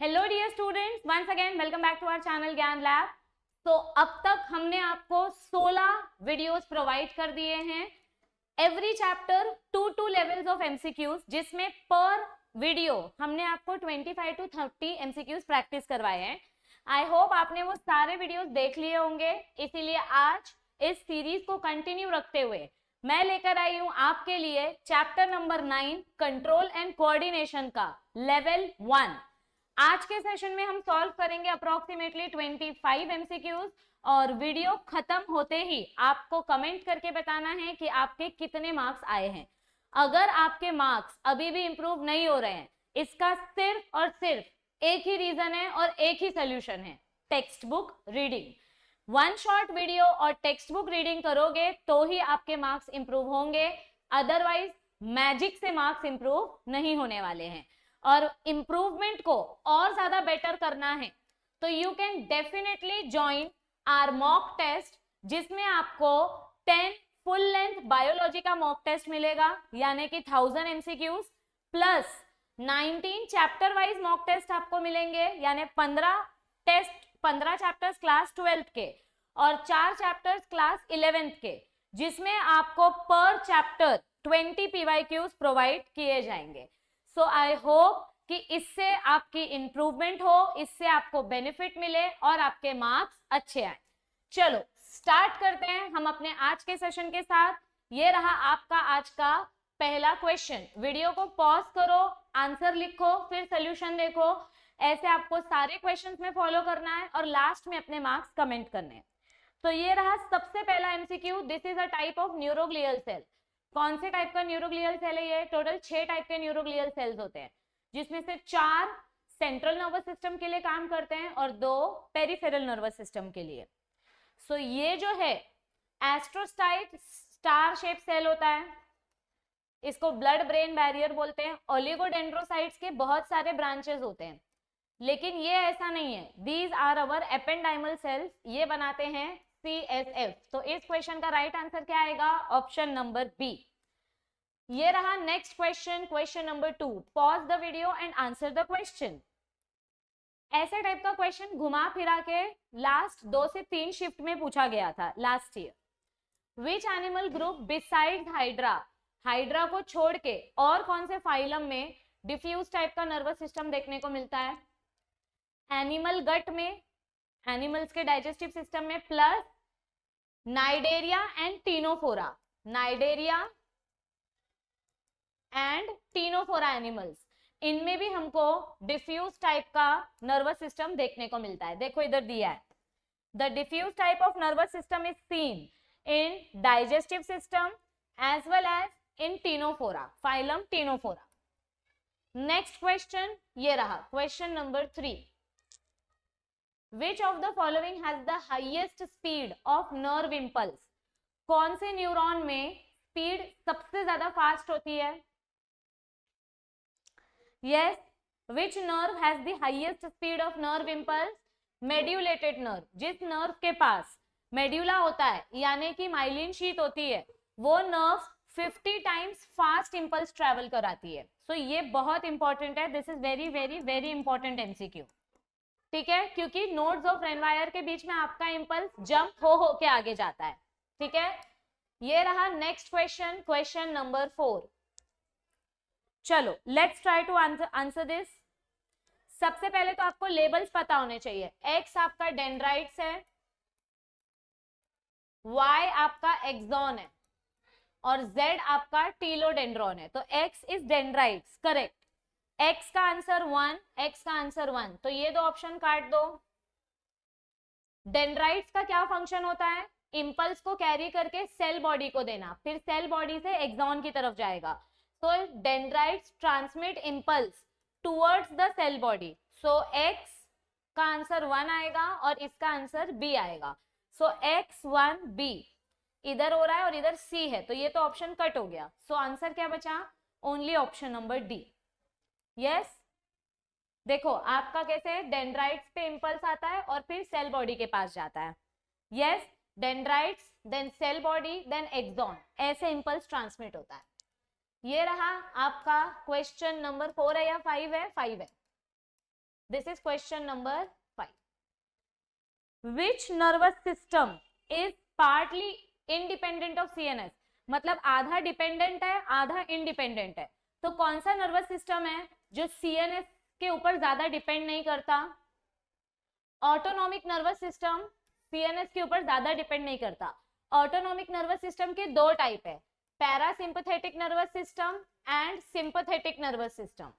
Hello dear students, once again welcome back to our channel Gyan Lab. तो अब तक हमने आपको 16 वीडियोस प्रोवाइड कर दिए हैं। Every chapter 2 levels of MCQs, जिसमें पर वीडियो हमने आपको 25 to 30 एमसीक्यूज प्रैक्टिस करवाए हैं। आई होप आपने वो सारे वीडियोस देख लिए होंगे, इसीलिए आज इस सीरीज को कंटिन्यू रखते हुए मैं लेकर आई हूं आपके लिए chapter number 9 control and coordination का लेवल 1। आज के सेशन में हम सॉल्व करेंगे अप्रोक्सीमेटली 25 एमसीक्यूज और वीडियो खत्म होते ही आपको कमेंट करके बताना है कि आपके कितने मार्क्स आए हैं। अगर आपके मार्क्स अभी भी इंप्रूव नहीं हो रहे हैं, इसका सिर्फ और सिर्फ एक ही रीजन है और एक ही सोल्यूशन है, text book reading. One shot video और टेक्स्ट बुक रीडिंग करोगे तो ही आपके मार्क्स इंप्रूव होंगे, अदरवाइज मैजिक से मार्क्स इंप्रूव नहीं होने वाले हैं। और इम्प्रूवमेंट को और ज्यादा बेटर करना है तो you can definitely join our mock test, जिसमें आपको 10 फुल लेंथ बायोलॉजी का मॉक टेस्ट मिलेगा, यानी कि 1000 MCQs plus 19 chapter wise mock test आपको मिलेंगे, यानी 15 टेस्ट, 15 चैप्टर्स क्लास 12th के और 4 चैप्टर्स क्लास 11th के, जिसमें आपको पर चैप्टर 20 पीवाईक्यूज प्रोवाइड किए जाएंगे। सो आई होप कि इससे आपकी इंप्रूवमेंट हो, इससे आपको बेनिफिट मिले और आपके मार्क्स अच्छे आए। चलो स्टार्ट करते हैं हम अपने आज के सेशन के साथ। ये रहा आपका आज का पहला क्वेश्चन। वीडियो को पॉज करो, आंसर लिखो, फिर सोल्यूशन देखो। ऐसे आपको सारे क्वेश्चंस में फॉलो करना है और लास्ट में अपने मार्क्स कमेंट करने हैं। तो ये रहा सबसे पहला MCQ. This is a type of neuroglial cell. कौन से टाइप का न्यूरोग्लियल सेल है ये? टोटल 6 टाइप के न्यूरोग्लियल सेल्स होते हैं, जिसमें से 4 सेंट्रल नर्वस सिस्टम के लिए काम करते हैं और 2 पेरिफेरल नर्वस सिस्टम के लिए। सो ये जो है एस्ट्रोसाइट स्टार शेप सेल होता है, इसको ब्लड ब्रेन बैरियर बोलते हैं। ओलिगोडेंड्रोसाइट्स के बहुत सारे ब्रांचेस होते हैं, लेकिन ये ऐसा नहीं है। These are our ependymal cells, ये बनाते हैं CSF। तो इस क्वेश्चन का राइट आंसर क्या आएगा? Option number B. ये रहा next question, question number 2। Pause the video and answer the question. ऐसे टाइप का क्वेश्चन घुमा फिरा के लास्ट 2 से 3 शिफ्ट में पूछा गया था last year. Which animal group beside hydra, hydra को छोड़ के और कौन से फाइलम में डिफ्यूज टाइप का नर्वस सिस्टम देखने को मिलता है? एनिमल गट में, एनिमल्स के डाइजेस्टिव सिस्टम में, plus cnidaria and ctenophora, cnidaria and ctenophora animals, इनमें भी हमको डिफ्यूज टाइप का नर्वस सिस्टम देखने को मिलता है। देखो इधर दिया है, the diffuse type of nervous system is seen in digestive system as well as in ctenophora, phylum ctenophora. Next question ये रहा, question number 3। Which of the following has the highest speed of nerve impulse? कौन से neuron में speed सबसे ज्यादा fast होती है? Yes, which nerve has the highest speed of nerve impulse? Medulated nerve। जिस नर्व के पास मेड्यूला होता है, यानी कि माइलिन शीथ होती है, वो nerve 50 times fast impulse travel कराती है। सो ये बहुत इंपॉर्टेंट है, this is very very very important MCQ. ठीक है, क्योंकि नोड्स ऑफ रेनवायर के बीच में आपका इंपल्स जंप हो के आगे जाता है। ठीक है, ये रहा नेक्स्ट क्वेश्चन, क्वेश्चन नंबर 4। चलो let's try to answer this. सबसे पहले तो आपको लेबल्स पता होने चाहिए। एक्स आपका डेंड्राइट्स है, वाई आपका एक्सॉन है और जेड आपका टीलोडेंड्रॉन है। तो x is dendrites, correct. X का आंसर 1, एक्स का आंसर 1, तो ये 2 ऑप्शन काट दो। डेंड्राइट्स का क्या फंक्शन होता है? इंपल्स को कैरी करके सेल बॉडी को देना, फिर सेल बॉडी से एक्सॉन की तरफ जाएगा। तो dendrites transmit impulse towards the cell body. So X का आंसर 1 आएगा और इसका आंसर बी आएगा। सो एक्स 1 बी इधर हो रहा है और इधर सी है, तो ये तो ऑप्शन कट हो गया। सो आंसर क्या बचा? Only option number D. Yes, देखो आपका कैसे डेंड्राइट्स पे इंपल्स आता है और फिर सेल बॉडी के पास जाता है। Yes, dendrites then cell body then axon, ऐसे इंपल्स ट्रांसमिट होता है। ये रहा आपका क्वेश्चन नंबर 4 है या 5 है? 5 है। This is question number 5। Which nervous system is partly independent of CNS, मतलब आधा डिपेंडेंट है आधा इंडिपेंडेंट है। तो कौन सा नर्वस सिस्टम है जो सीएनएस के ऊपर ज्यादा डिपेंड नहीं करता? ऑटोनॉमिक नर्वस सिस्टम सीएनएस के ऊपर ज्यादा डिपेंड नहीं करता। ऑटोनॉमिक नर्वस सिस्टम के दो टाइप है, parasympathetic nervous system and sympathetic nervous system,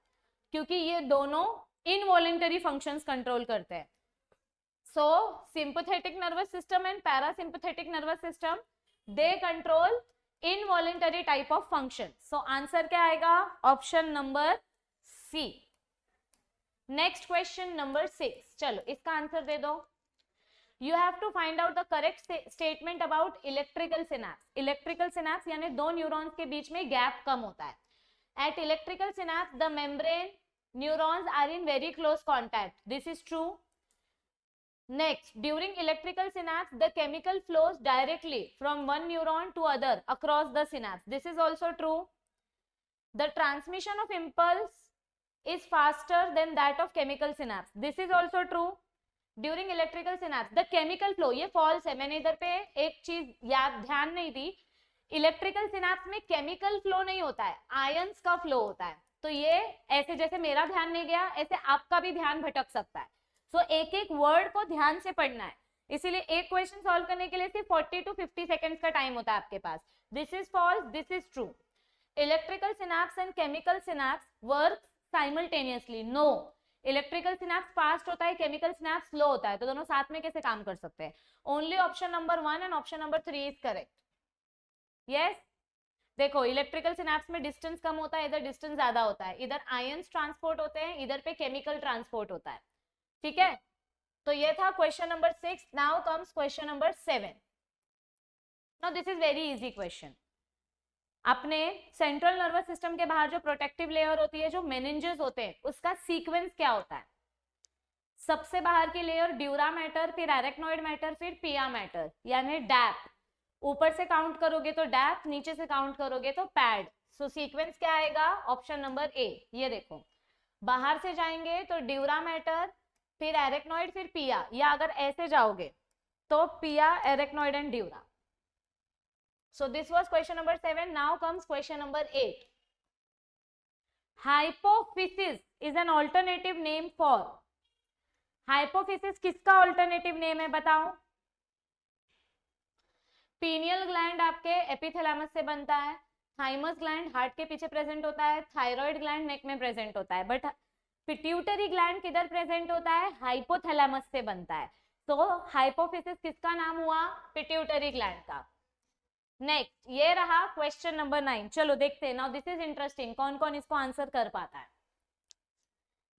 क्योंकि ये दोनों इनवॉलेंटरी फंक्शंस कंट्रोल करते हैं। So sympathetic nervous system and parasympathetic nervous system, they control involuntary type of function. So answer क्या आएगा? Option number C. Next question number 6, चलो इसका answer दे दो। You have to find out the correct statement about electrical synapse. Electrical synapse यानी दो neurons के बीच में gap कम होता है। At electrical synapse, the membrane neurons are in very close contact. This is true. Next, during electrical synapse, the chemical flows directly from one neuron to other across the synapse. This is also true. The transmission of impulse is faster than that of chemical synapse. This is also true. During electrical synapse the chemical flow, ये false है, मैंने इधर पे एक चीज याद ध्यान नहीं दी, इलेक्ट्रिकल सिनेप्स में केमिकल फ्लो नहीं होता है, आयंस का फ्लो होता है। तो ये ऐसे जैसे मेरा ध्यान नहीं गया ऐसे आपका भी ध्यान भटक सकता है। सो एक एक वर्ड को ध्यान से पढ़ना है, इसीलिए एक क्वेश्चन सॉल्व करने के लिए सिर्फ 40 to 50 सेकेंड्स का टाइम होता है आपके पास। This is false, this is true. Electrical synapse and chemical synapse work simultaneously, no. Electrical synapse fast होता है, केमिकल सिनेप्स स्लो होता है, तो दोनों साथ में कैसे काम कर सकते हैं? Only option number 1 and option number 3 is correct. Yes, देखो इलेक्ट्रिकल सिनेप्स में डिस्टेंस कम होता है, इधर डिस्टेंस ज्यादा होता है, इधर आयंस ट्रांसपोर्ट होते हैं, इधर पे केमिकल ट्रांसपोर्ट होता है। ठीक है, तो ये था question number 6। Now comes question number 7। Now this is very easy question. अपने सेंट्रल नर्वस सिस्टम के बाहर जो प्रोटेक्टिव लेयर होती है, जो मेनिंजेस होते हैं, उसका सीक्वेंस क्या होता है? सबसे बाहर की लेयर ड्यूरा मैटर, फिर एरेक्नॉइड मैटर, फिर पिया मैटर यानी डैप। ऊपर से काउंट करोगे तो डैप, नीचे से काउंट करोगे तो पैड। सो सीक्वेंस क्या आएगा? Option number A. ये देखो, बाहर से जाएंगे तो ड्यूरा मैटर, फिर एरेक्नॉइड, फिर पिया, या अगर ऐसे जाओगे तो पिया, arachnoid and dura. So this was question number 7. Now comes question number 8. Hypophysis is an alternative name for. Hypophysis किसका alternative name है बताओ? पीनियल ग्लैंड आपके एपिथैलेमस से बनता है, थाइमस ग्लैंड हार्ट के पीछे प्रेजेंट होता है, थायराइड ग्लैंड नेक में प्रेजेंट होता है, बट पिट्यूटरी ग्लैंड किधर प्रेजेंट होता है? हाइपोथैलेमस से बनता है। तो हाइपोफिसिस किसका नाम हुआ? पिट्यूटरी ग्लैंड का। नेक्स्ट, ये रहा क्वेश्चन नंबर 9। चलो देखते हैं, नाउ दिस इज इंटरेस्टिंग, कौन कौन इसको आंसर कर पाता है।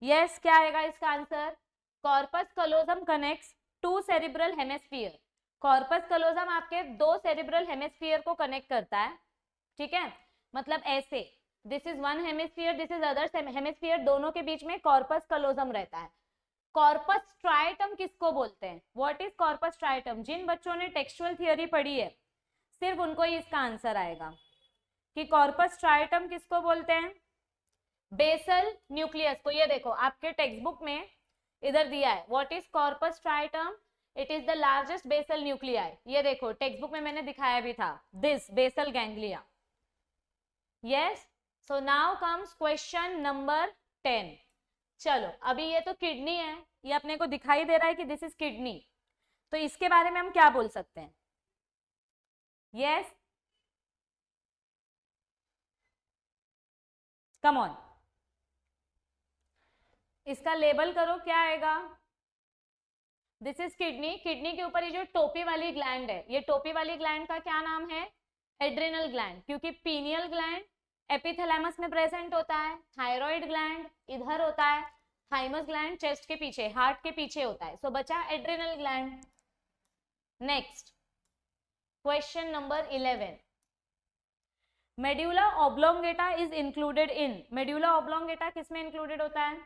यस, क्या आएगा इसका answer? Corpus callosum connects to cerebral hemisphere. Corpus callosum आपके दो सेरिब्रल हेमिस्फीयर को कनेक्ट करता है। ठीक है, मतलब ऐसे, this is one hemisphere, this is other hemisphere, दोनों के बीच में कॉर्पस कलोजम रहता है। कॉर्पस स्ट्राइटम किसको बोलते हैं? What is corpus striatum? जिन बच्चों ने टेक्सचुअल थियोरी पढ़ी है सिर्फ उनको ही इसका आंसर आएगा कि कॉर्पस स्ट्राइटम किसको बोलते हैं? बेसल न्यूक्लियस को। ये देखो आपके टेक्स्ट बुक में इधर दिया है, what is corpus striatum? It is the largest basal nuclei. ये देखो टेक्स्ट बुक में मैंने दिखाया भी था, this basal ganglia. Yes, so now comes question number 10। चलो अभी ये तो किडनी है, ये अपने को दिखाई दे रहा है कि दिस इज किडनी, तो इसके बारे में हम क्या बोल सकते हैं? Yes, come on, इसका लेबल करो, क्या आएगा? This is kidney. किडनी के ऊपर ये जो टोपी वाली ग्लैंड है, ये टोपी वाली ग्लैंड का क्या नाम है? एड्रिनल ग्लैंड, क्योंकि पीनियल ग्लैंड एपिथैलेमस में प्रेजेंट होता है, थायराइड ग्लैंड इधर होता है, थाइमस ग्लैंड चेस्ट के पीछे, हार्ट के पीछे होता है। सो बचा adrenal gland. Next question number 11। Medulla oblongata is included in. Medulla oblongata किसमें इंक्लूडेड होता है?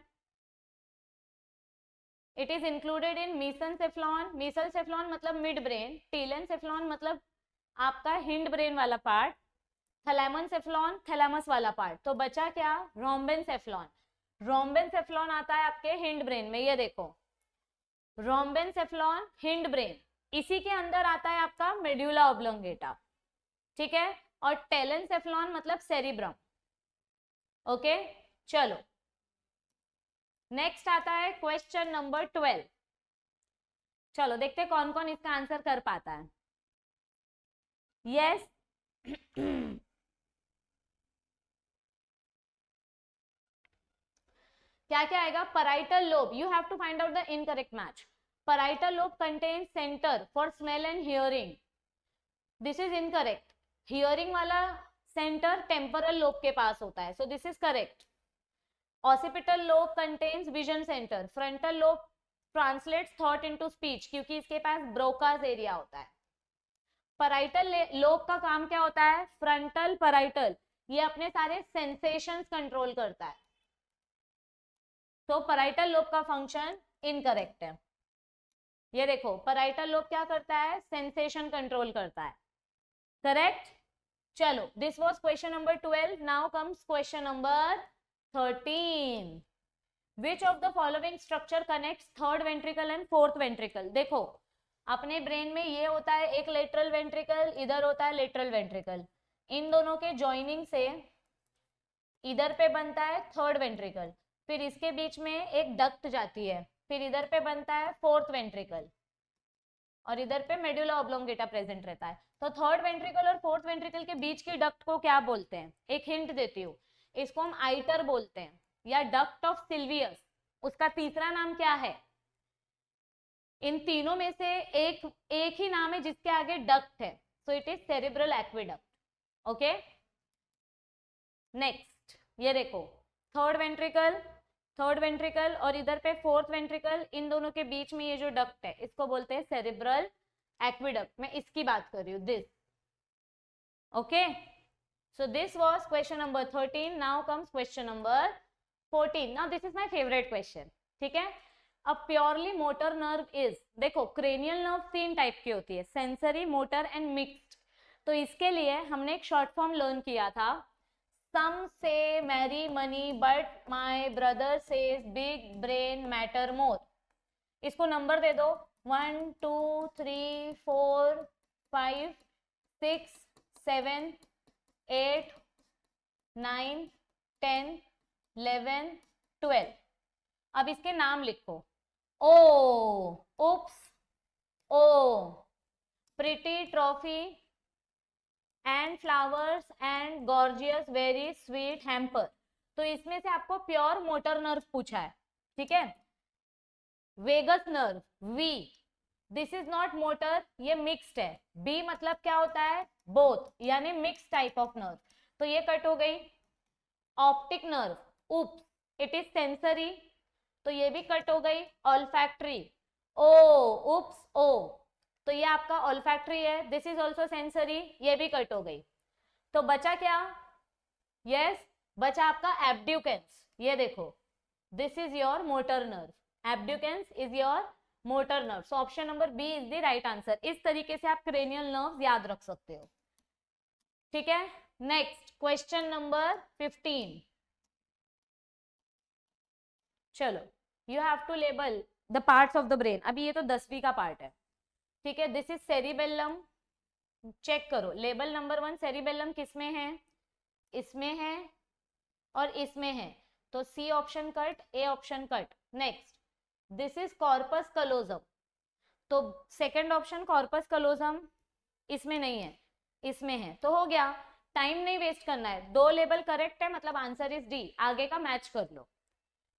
It is included in mesencephalon. Mesencephalon मतलब मिड ब्रेन, टेलेंसेफ्लॉन मतलब आपका हिंड ब्रेन वाला पार्ट, थैलेमनसेफ्लॉन थैलेमस वाला पार्ट। तो बचा क्या? रोम्बेनसेफ्लॉन। रोम्बेनसेफ्लॉन आता है आपके हिंड ब्रेन में, ये देखो रोम्बेनसेफ्लॉन हिंड ब्रेन, इसी के अंदर आता है आपका मेड्यूला ऑब्लोंगेटा, ठीक है, और टेलेनसेफ्लॉन मतलब सेरिब्रम। ओके चलो नेक्स्ट आता है क्वेश्चन नंबर 12। चलो देखते हैं कौन कौन इसका आंसर कर पाता है। यस क्या क्या आएगा? parietal lobe, you have to find out the incorrect match. Parietal lobe contains center for smell and hearing. This is incorrect. Hearing वाला center temporal lobe के पास होता है, so this is correct. Occipital lobe contains vision center. Frontal lobe translates thought into speech क्योंकि इसके पास Broca's area होता है। parietal lobe का काम क्या होता है? फ्रंटल parietal, ये अपने सारे सेंसेशंस कंट्रोल करता है, तो parietal lobe का फंक्शन इनकरेक्ट है। ये देखो parietal lobe क्या करता है? सेंसेशन कंट्रोल करता है, करेक्ट। चलो this was question number 12। Now comes question number 13। Which of the following structure connects third ventricle and fourth ventricle? देखो अपने ब्रेन में ये होता है एक लेटरल वेंट्रिकल, इधर होता है लेटरल वेंट्रिकल, इन दोनों के जॉइनिंग से इधर पे बनता है थर्ड वेंट्रिकल, फिर इसके बीच में एक डक्ट जाती है, फिर इधर पे बनता है फोर्थ वेंट्रिकल, और इधर पे मेडुला ऑब्लोंगेटा प्रेजेंट रहता है। तो थर्ड वेंट्रिकल और फोर्थ वेंट्रिकल के बीच की डक्ट को क्या बोलते हैं? एक हिंट देती हूँ, इसको हम आइटर बोलते हैं या डक्ट ऑफ सिल्वियस। उसका तीसरा नाम क्या है? इन तीनों में से एक ही नाम है जिसके आगे डक्ट है, सो it is cerebral aqueduct. Okay next ये देखो थर्ड वेंट्रिकल और इधर पे फोर्थ वेंट्रिकल, इन दोनों के बीच में ये जो डक्ट है इसको बोलते हैं सेरिब्रल एक्विडक्ट। मैं इसकी बात कर रही हूँ, this. Okay so this was question number 13. now comes question number 14. now this is my favorite question, ठीक है। अब प्योरली मोटर नर्व इज, देखो क्रेनियल नर्व 3 टाइप की होती है, सेंसरी, मोटर एंड मिक्स्ड। तो इसके लिए हमने एक शॉर्ट फॉर्म लर्न किया था, some say marry money but my brother says big brain matter more. इसको नंबर दे दो 1 2 3 4 5 6 7 8 9 10 11 12। अब इसके नाम लिखो, oh oops, oh pretty trophy and flowers and gorgeous very sweet hamper. तो इसमें से आपको प्योर मोटर नर्व पूछा है, ठीक है। Vagus nerve V, this is not motor, ये मिक्स्ड है। बी मतलब क्या होता है? बोथ, यानी मिक्स टाइप ऑफ नर्व, तो ये कट हो गई। Optic nerve oops, it is sensory, तो ये भी कट हो गई। ऑल्फैक्टरी ओ उप्स ओ, तो ये आपका ऑल्फैक्टरी है, दिस इज ऑल्सो सेंसरी, ये भी कट हो गई। तो बचा क्या? यस बचा आपका एब्ड्यूकेंस। ये देखो this is your motor nerve, abducens is your motor nerve. So option number B is the right answer. इस तरीके से आप क्रेनियल नर्व्स याद रख सकते हो, ठीक है। Next question number 15। चलो you have to label the parts of the brain. अभी ये तो 10वीं का पार्ट है, ठीक है। दिस इज सेरिबेलम, चेक करो लेबल नंबर 1, सेरिबेलम किसमें है? इसमें है और इसमें है, तो C option cut, A option cut. Next this is corpus callosum, तो सेकंड ऑप्शन कॉर्पस कलोजम इसमें नहीं है, इसमें है, तो हो गया। टाइम नहीं वेस्ट करना है, 2 लेबल करेक्ट है मतलब आंसर इज डी। आगे का मैच कर लो,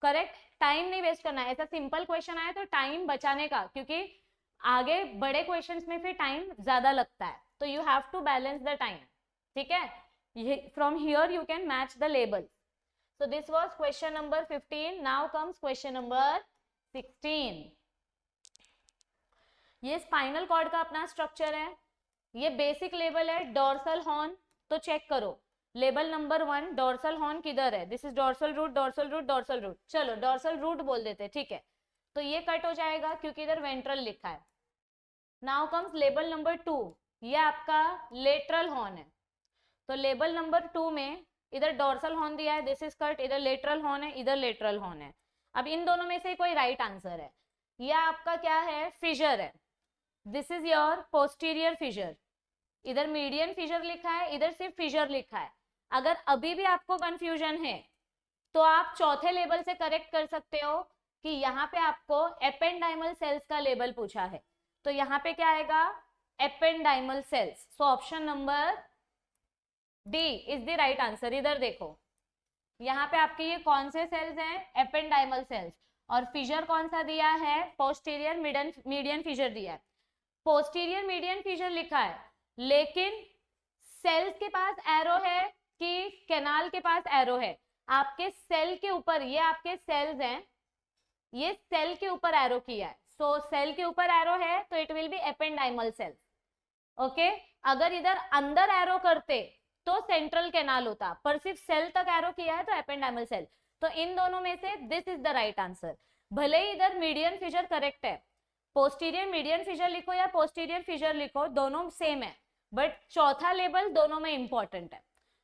करेक्ट। टाइम नहीं वेस्ट करना है, ऐसा सिंपल क्वेश्चन आया तो टाइम बचाने का, क्योंकि आगे बड़े क्वेश्चंस में फिर टाइम ज्यादा लगता है, तो you have to balance the time, ठीक है। From here you can match the label. So this was question number 15। Now comes question number 16। ये स्पाइनल कॉर्ड का अपना स्ट्रक्चर है, ये बेसिक लेवल है डोर्सल हॉर्न। तो चेक करो लेबल नंबर 1, डोर्सल हॉर्न किधर है? This is dorsal root, dorsal root, dorsal root. चलो डोर्सल रूट बोल देते, ठीक है। तो ये कट हो जाएगा क्योंकि इधर वेंट्रल लिखा है। नाउ कम्स लेबल नंबर 2, ये आपका लेटरल हॉर्न है। तो लेबल नंबर 2 में इधर डोर्सल हॉर्न दिया है, दिस इज कट, इधर लेटरल हॉर्न है, इधर लेटरल हॉर्न है। अब इन दोनों में से कोई राइट आंसर है। यह आपका क्या है, फिशर है, this is your posterior fissure. इधर मीडियन फिशर लिखा है, इधर सिर्फ फिशर लिखा है। अगर अभी भी आपको कंफ्यूजन है तो आप चौथे लेबल से करेक्ट कर सकते हो कि यहाँ पे आपको एपेंडाइमल सेल्स का लेबल पूछा है, तो यहाँ पे क्या आएगा, ependymal sales. So option number D is the right answer. इधर देखो, यहाँ पे आपके ये कौन से सेल्स हैं, एपेंडाइमल सेल्स, और फिशर कौन सा दिया है, पोस्टीरियर मीडियन फिशर दिया है। पोस्टीरियर मीडियन फिशर लिखा है, लेकिन सेल्स के पास एरो है कि कैनाल के पास एरो है? आपके सेल के ऊपर, ये आपके सेल्स हैं, ये सेल के ऊपर एरो किया है। सो सेल के ऊपर एरो है तो it will be ependymal sales. Okay, अगर इधर अंदर एरो करते तो सेंट्रल कैनाल होता, पर सिर्फ सेल तक एरो किया है तो एपेंडाइमल सेल। तो इन दोनों में से this is the right answer. भले ही इधर मीडियन फिशर करेक्ट है, पोस्टीरियर मीडियन फिशर लिखो या पोस्टीरियर फिशर लिखो, दोनों सेम है, बट चौथा लेबल दोनों में इंपॉर्टेंट है।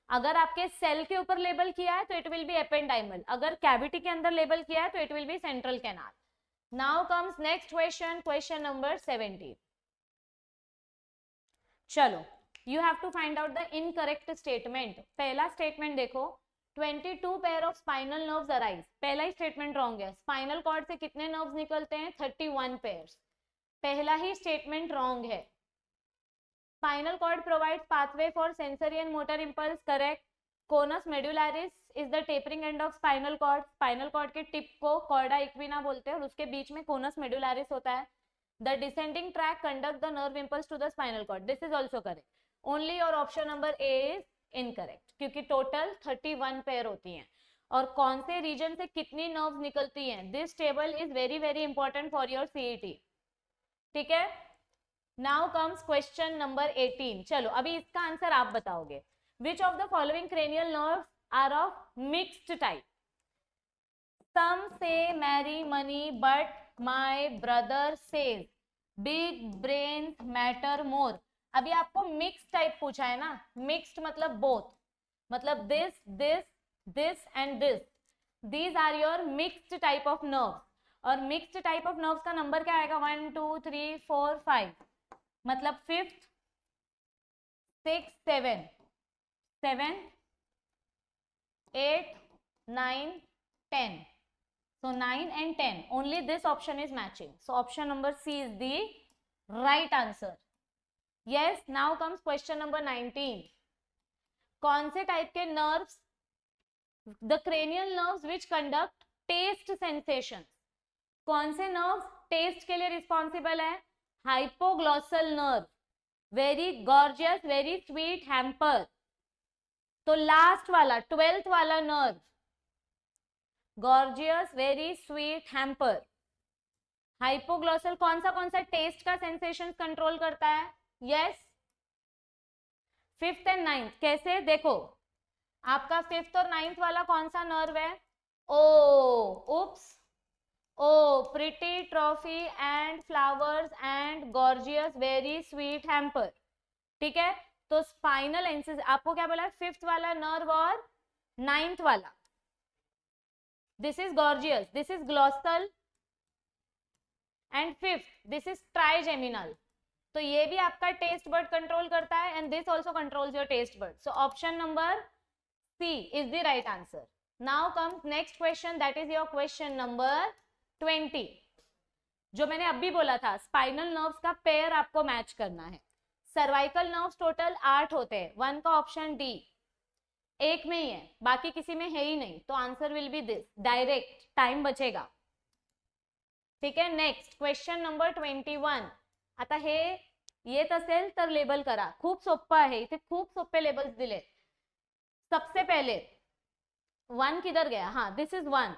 अगर आपके सेल के ऊपर लेबल किया है तो इट विल बी एपेंडाइमल, अगर कैविटी के अंदर लेबल किया है तो it will be central canal. Now comes next question, question number 70। चलो, you have to find out the incorrect statement. पहला स्टेटमेंट देखो, 22 pair of spinal nerves arise. पहला ही स्टेटमेंट रॉन्ग है। स्पाइनल कॉर्ड से कितने नर्व्स निकलते हैं, 31 पेयर्स। पहला ही स्टेटमेंट रॉन्ग है। Spinal cord provides pathway for sensory and motor impulse, correct. Conus medullaris is the tapering end of spinal cord. Spinal cord के टिप को कॉर्डा इक्विना बोलते हैं और उसके बीच में कोनस मेडुलारिस होता है। The descending track conduct the nerve impulse to the spinal cord. This is also correct. Only your option number A is incorrect, क्योंकि टोटल 31 पेयर होती हैं और कौन से रीजन से कितनी नर्व्स निकलती हैं, this table is very very important for your CET. ठीक है, नाउ कम्स क्वेश्चन नंबर 18। चलो, अभी इसका आंसर आप बताओगे। Which of the following cranial nerves are of mixed type? Some say marry money, but my brother says big brains matter more. अभी आपको mix type पूछा है ना, मिक्स्ड मतलब बोथ, मतलब this this this and this, these are your mixed type of nerves. और mixed type of nerves का number क्या आएगा, 1 2 3 4 5, मतलब 5th 6 7 7 8 9 10. So 9 and 10, only this option is matching. So option number C is the right answer. Yes, now comes question number 19. कौन से type के nerves, the cranial nerves which conduct taste sensations, कौन से nerves taste के लिए responsible है? Hypoglossal nerve, very gorgeous, very sweet hamper. तो last वाला 12th वाला nerve, gorgeous very sweet hamper. Hypoglossal कौन सा टेस्ट का सेंसेशन कंट्रोल करता है? Yes, 5th and 9th। कैसे, देखो आपका 5th और 9th वाला कौन सा नर्व है? Oh, oops, oh pretty trophy and flowers and gorgeous very sweet hamper. ठीक है, तो स्पाइनल इंसिस आपको क्या बोला, 5th वाला नर्व और 9th वाला। This is gorgeous, this is glossal and 5th this is trigeminal. तो ये भी आपका टेस्ट बर्ड कंट्रोल करता है and this also controls your taste bud. So option number C is the right answer. Now comes next question, that is your question number 20. जो मैंने अभी बोला था, स्पाइनल नर्व्स का पेयर आपको मैच करना है। सर्वाइकल नर्व्स टोटल 8 होते हैं, 1 का ऑप्शन डी, एक में ही है, बाकी किसी में है ही नहीं, तो answer will be this, direct, time बचेगा। ठीक है, नेक्स्ट क्वेश्चन नंबर 21. आता हे असेल तर लेबल करा, खूप सोप्पा आहे, इथे खूप सोपे लेबल्स दिले। सबसे पहले 1 किधर गया, हाँ दिस इज 1।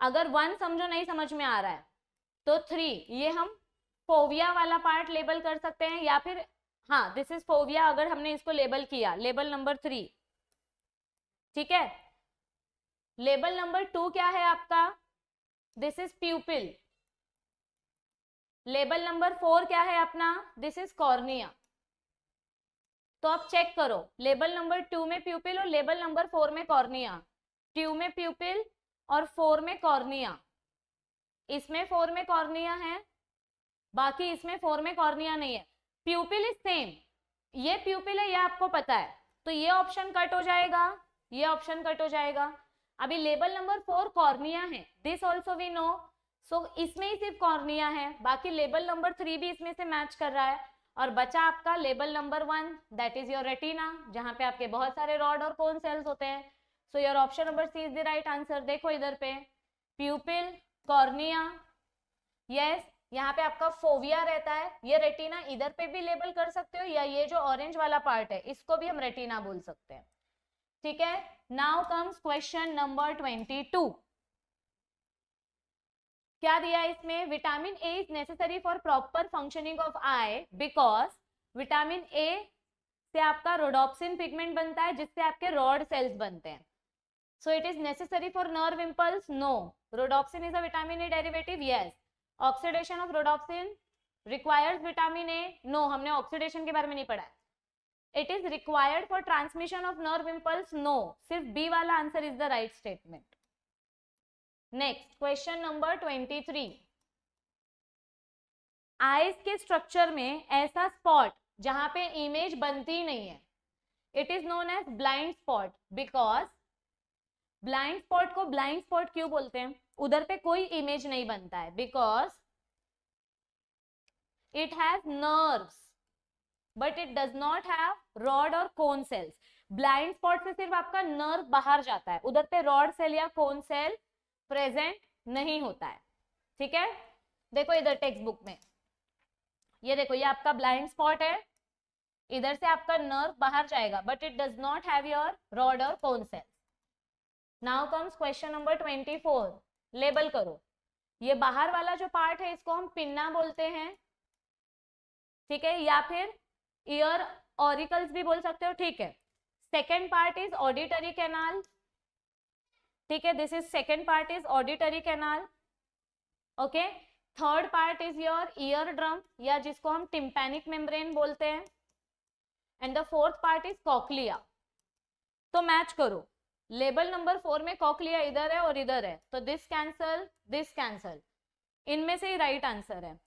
अगर 1 समझो नहीं समझ में आ रहा है तो 3, ये हम फोविया वाला पार्ट लेबल कर सकते हैं, या फिर हाँ दिस इज फोविया, अगर हमने इसको लेबल किया, लेबल नंबर 3। ठीक है, लेबल नंबर 2 क्या है आपका, दिस इज प्यूपिल। लेबल नंबर 4 क्या है अपना, दिस इज कॉर्निया। तो तो आप चेक करो, लेबल नंबर 2 में प्यूपिल और लेबल नंबर 4 में कॉर्निया। 2 में प्यूपिल और 4 में कॉर्निया। इसमें 4 में कॉर्निया है, बाकी इसमें 4 में कॉर्निया नहीं है। प्यूपिल इज सेम, ये प्यूपिल है, ये आपको पता है, तो ये ऑप्शन कट हो जाएगा, ये ऑप्शन कट हो जाएगा। अभी लेबल नंबर 4 कॉर्निया है, दिस ऑल्सो वी नो, सो इसमें ही सिर्फ कॉर्निया है, बाकी लेबल नंबर 3 भी इसमें से मैच कर रहा है। और बचा आपका label number 1, that is your retina, जहां पे आपके बहुत सारे रॉड और कोन सेल्स होते हैं। So your option number C is the right answer. देखो इधर पे प्यूपिल, कॉर्निया, यस, यहाँ पे आपका फोविया रहता है, ये रेटिना इधर पे भी लेबल कर सकते हो, या ये जो ऑरेंज वाला पार्ट है इसको भी हम रेटिना बोल सकते हैं, ठीक है। Now comes question number 22। क्या दिया इसमें, vitamin A is necessary for proper functioning of I because vitamin A से आपका रोडोप्सिन पिगमेंट बनता है जिससे आपके रॉड सेल्स बनते हैं। So it is necessary for nerve impulse, no. Rhodopsin is a vitamin A derivative, yes. Oxidation of rhodopsin requires vitamin A, no, हमने oxidation के बारे में नहीं पढ़ा है। It is required for transmission of nerve impulse, no, सिर्फ B वाला answer is the right statement. Next question number 23। Eyes के स्ट्रक्चर में ऐसा स्पॉट जहां पे इमेज बनती नहीं है, it is known as blind spot, because blind spot को ब्लाइंड स्पॉट क्यों बोलते हैं, उधर पे कोई इमेज नहीं बनता है, because it has nerves but it does not have rod और कोन सेल्स। ब्लाइंड स्पॉट से सिर्फ आपका नर्व बाहर जाता है, उधर पे रॉड सेल या कोन सेल प्रेजेंट नहीं होता है, ठीक है। देखो इधर टेक्स्ट बुक में ये देखो, ये आपका ब्लाइंड स्पॉट है, इधर से आपका नर्व बाहर जाएगा but it does not have your rod और cone cells. Now comes question number 24। Label करो, ये बाहर वाला जो पार्ट है इसको हम पिन्ना बोलते हैं, ठीक है, या फिर ईयर ऑरिकल्स भी बोल सकते हो, ठीक है। Second part is auditory canal, ठीक है, this is second part is auditory canal, okay. Third part is your ear drum, या जिसको हम टिम्पैनिक मेम्ब्रेन बोलते हैं, and the fourth part is cochlea. तो मैच करो, लेबल नंबर 4 में कॉक्लिया इधर है और इधर है, तो दिस कैंसल, इनमें से ही राइट आंसर है।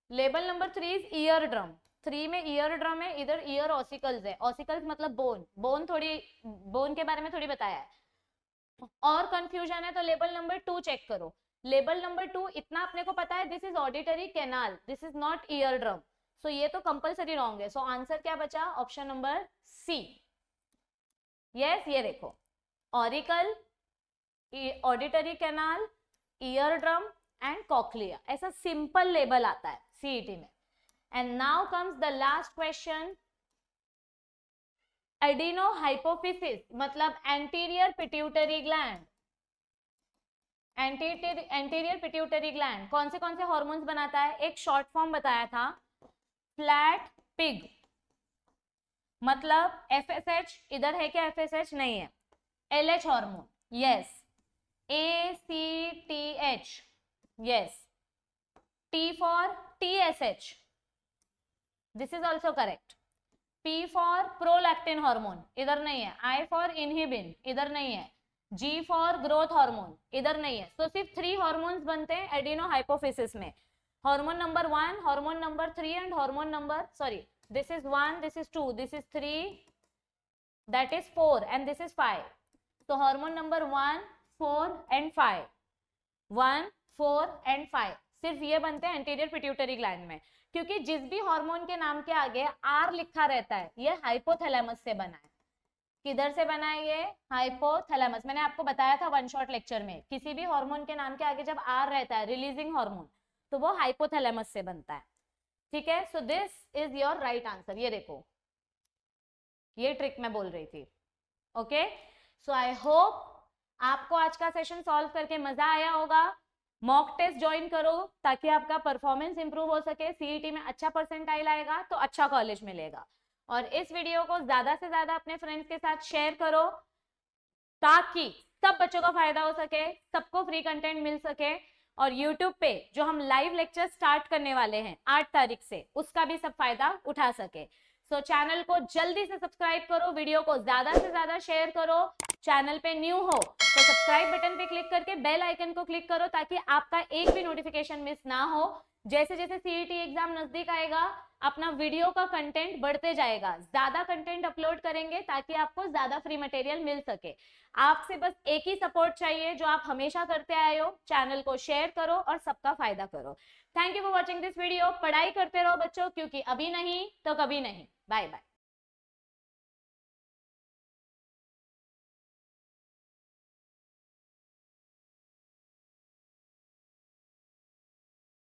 Label number 3 is ear drum, 3 में ईयर ड्रम है, इधर ईयर ऑसिकल्स है, ऑसिकल्स मतलब बोन, बोन के बारे में थोड़ी बताया है। और कंफ्यूजन है तो लेबल नंबर 2 चेक करो, लेबल नंबर 2 इतना अपने को पता है, this is auditory canal, this is not ear drum, so ये तो कंपल्सरी रॉन्ग है। सो आंसर क्या बचा, ऑप्शन नंबर सी, यस। ये देखो, auricle, auditory canal, ear drum and cochlea, ऐसा सिंपल लेबल आता है सीईटी में। And now comes the last question, adenohypophysis मतलब anterior pituitary gland. Anterior pituitary gland कौन से हॉर्मोन्स बनाता है, एक शॉर्ट फॉर्म बताया था, फ्लैट पिग, मतलब FSH, इधर है क्या FSH, नहीं है, LH hormone, yes, ACTH, yes, T for TSH, this is also correct, P for prolactin hormone, इधर नहीं है, I फॉर इनहिबिन, इधर नहीं है, G फॉर ग्रोथ हार्मोन, इधर नहीं है। तो सिर्फ 3 हार्मोन्स बनते हैं एडिनो हाइपोफिसिस में, hormone number 1, hormone number 3 and hormone number, sorry, this is 1, this is 2, this is 3, that is 4 and this is 5। तो हार्मोन नंबर 1, 4 एंड 5, 1, 4 एंड 5 सिर्फ ये बनते हैं एंटीरियर पिट्यूटरी ग्लैंड में, क्योंकि जिस भी हार्मोन के नाम के आगे R लिखा रहता है ये हाइपोथैलेमस से बना है। किधर से बना है ये, हाइपोथैलेमस। मैंने आपको बताया था वन शॉट लेक्चर में, किसी भी हार्मोन के नाम के आगे जब R रहता है, रिलीजिंग हार्मोन, तो वो हाइपोथैलेमस से बनता है, ठीक है। So this is your right answer. ये देखो, ये ट्रिक मैं बोल रही थी, ओके। सो आई होप आपको आज का सेशन सॉल्व करके मजा आया होगा। मॉक टेस्ट ज्वाइन करो ताकि आपका परफॉर्मेंस इंप्रूव हो सके, सीईटी में अच्छा परसेंटाइल आएगा तो अच्छा कॉलेज मिलेगा। और इस वीडियो को ज्यादा से ज्यादा अपने फ्रेंड्स के साथ शेयर करो ताकि सब बच्चों का फायदा हो सके, सबको फ्री कंटेंट मिल सके। और YouTube पे जो हम लाइव लेक्चर स्टार्ट करने वाले हैं 8 तारीख से, उसका भी सब फायदा उठा सके। सो चैनल को जल्दी से सब्सक्राइब करो, वीडियो को ज्यादा से ज्यादा शेयर करो। चैनल पे न्यू हो तो सब्सक्राइब बटन पे क्लिक करके बेल आइकन को क्लिक करो ताकि आपका एक भी नोटिफिकेशन मिस ना हो। जैसे जैसे सीईटी एग्जाम नजदीक आएगा अपना वीडियो का कंटेंट बढ़ते जाएगा, ज्यादा कंटेंट अपलोड करेंगे ताकि आपको ज्यादा फ्री मटेरियल मिल सके। आपसे बस एक ही सपोर्ट चाहिए जो आप हमेशा करते आए हो, चैनल को शेयर करो और सबका फायदा करो। Thank you for watching this video. पढ़ाई करते रहो बच्चों, क्योंकि अभी नहीं तो कभी नहीं। Bye bye.